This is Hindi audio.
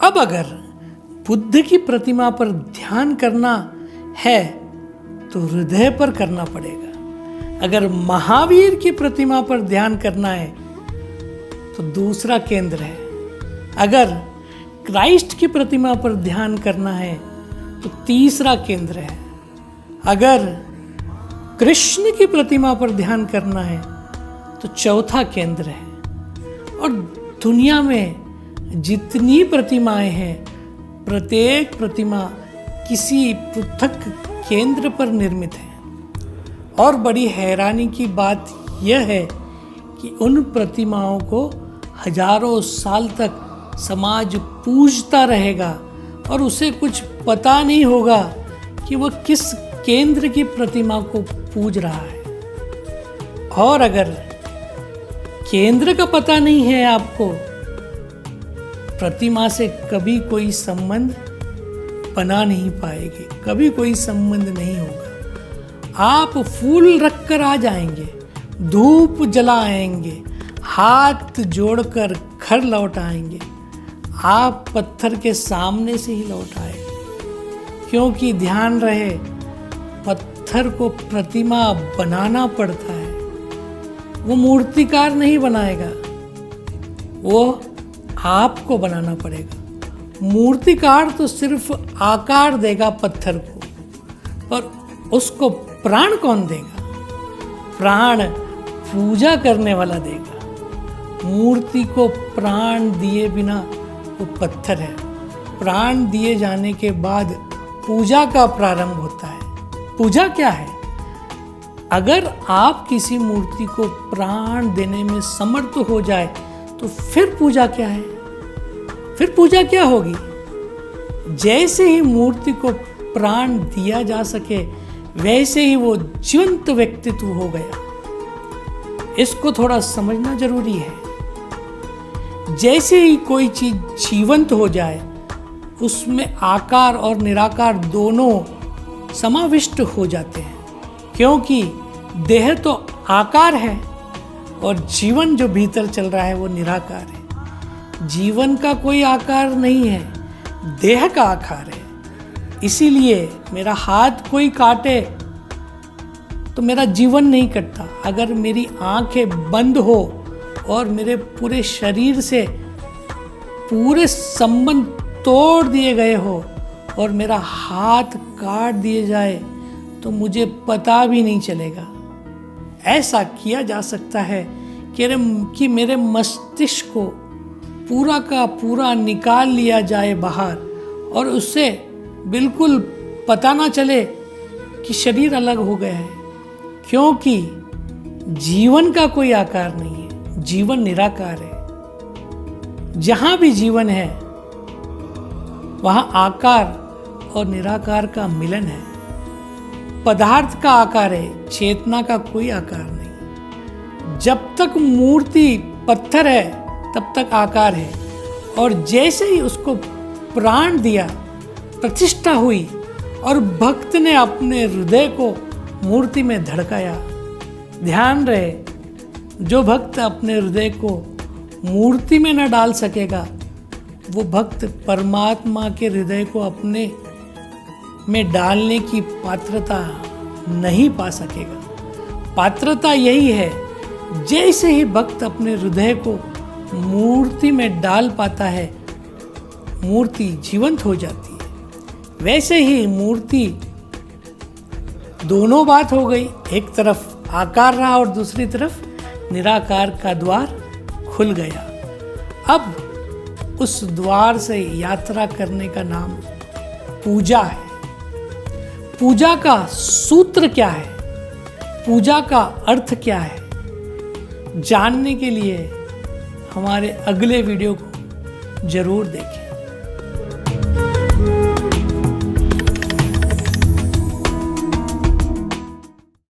अब अगर बुद्ध की प्रतिमा पर ध्यान करना है तो हृदय पर करना पड़ेगा। अगर महावीर की प्रतिमा पर ध्यान करना है तो दूसरा केंद्र है। अगर क्राइस्ट की प्रतिमा पर ध्यान करना है तो तीसरा केंद्र है। अगर कृष्ण की प्रतिमा पर ध्यान करना है तो चौथा केंद्र है। और दुनिया में जितनी प्रतिमाएं हैं, प्रत्येक प्रतिमा किसी पृथक केंद्र पर निर्मित है। और बड़ी हैरानी की बात यह है कि उन प्रतिमाओं को हजारों साल तक समाज पूजता रहेगा और उसे कुछ पता नहीं होगा कि वह किस केंद्र की प्रतिमा को पूज रहा है। और अगर केंद्र का पता नहीं है आपको, प्रतिमा से कभी कोई संबंध बना नहीं पाएगी, कभी कोई संबंध नहीं होगा। आप फूल रखकर आ जाएंगे, धूप जलाएंगे, हाथ जोड़कर घर लौट आएंगे, आप पत्थर के सामने से ही लौट आएंगे। क्योंकि ध्यान रहे, पत्थर को प्रतिमा बनाना पड़ता है। वो मूर्तिकार नहीं बनाएगा, वो आपको बनाना पड़ेगा। मूर्तिकार तो सिर्फ आकार देगा पत्थर को, पर उसको प्राण कौन देगा? प्राण पूजा करने वाला देगा। मूर्ति को प्राण दिए बिना वो पत्थर है। प्राण दिए जाने के बाद पूजा का प्रारंभ होता है। पूजा क्या है? अगर आप किसी मूर्ति को प्राण देने में समर्थ हो जाए तो फिर पूजा क्या है? फिर पूजा क्या होगी? जैसे ही मूर्ति को प्राण दिया जा सके वैसे ही वो जीवंत व्यक्तित्व हो गया। इसको थोड़ा समझना जरूरी है। जैसे ही कोई चीज जीवंत हो जाए उसमें आकार और निराकार दोनों समाविष्ट हो जाते हैं। क्योंकि देह तो आकार है और जीवन जो भीतर चल रहा है वो निराकार है। जीवन का कोई आकार नहीं है, देह का आकार है। इसीलिए मेरा हाथ कोई काटे तो मेरा जीवन नहीं कटता। अगर मेरी आंखें बंद हो और मेरे पूरे शरीर से पूरे संबंध तोड़ दिए गए हो और मेरा हाथ काट दिए जाए तो मुझे पता भी नहीं चलेगा। ऐसा किया जा सकता है कि मेरे मस्तिष्क को पूरा का पूरा निकाल लिया जाए बाहर और उससे बिल्कुल पता ना चले कि शरीर अलग हो गया है। क्योंकि जीवन का कोई आकार नहीं है, जीवन निराकार है। जहाँ भी जीवन है वहाँ आकार और निराकार का मिलन है। पदार्थ का आकार है, चेतना का कोई आकार नहीं। जब तक मूर्ति पत्थर है तब तक आकार है, और जैसे ही उसको प्राण दिया, प्रतिष्ठा हुई और भक्त ने अपने हृदय को मूर्ति में धड़काया। ध्यान रहे, जो भक्त अपने हृदय को मूर्ति में न डाल सकेगा वो भक्त परमात्मा के हृदय को अपने में डालने की पात्रता नहीं पा सकेगा। पात्रता यही है, जैसे ही भक्त अपने हृदय को मूर्ति में डाल पाता है मूर्ति जीवंत हो जाती है। वैसे ही मूर्ति दोनों बात हो गई, एक तरफ आकार रहा और दूसरी तरफ निराकार का द्वार खुल गया। अब उस द्वार से यात्रा करने का नाम पूजा है। पूजा का सूत्र क्या है, पूजा का अर्थ क्या है, जानने के लिए हमारे अगले वीडियो को जरूर देखें।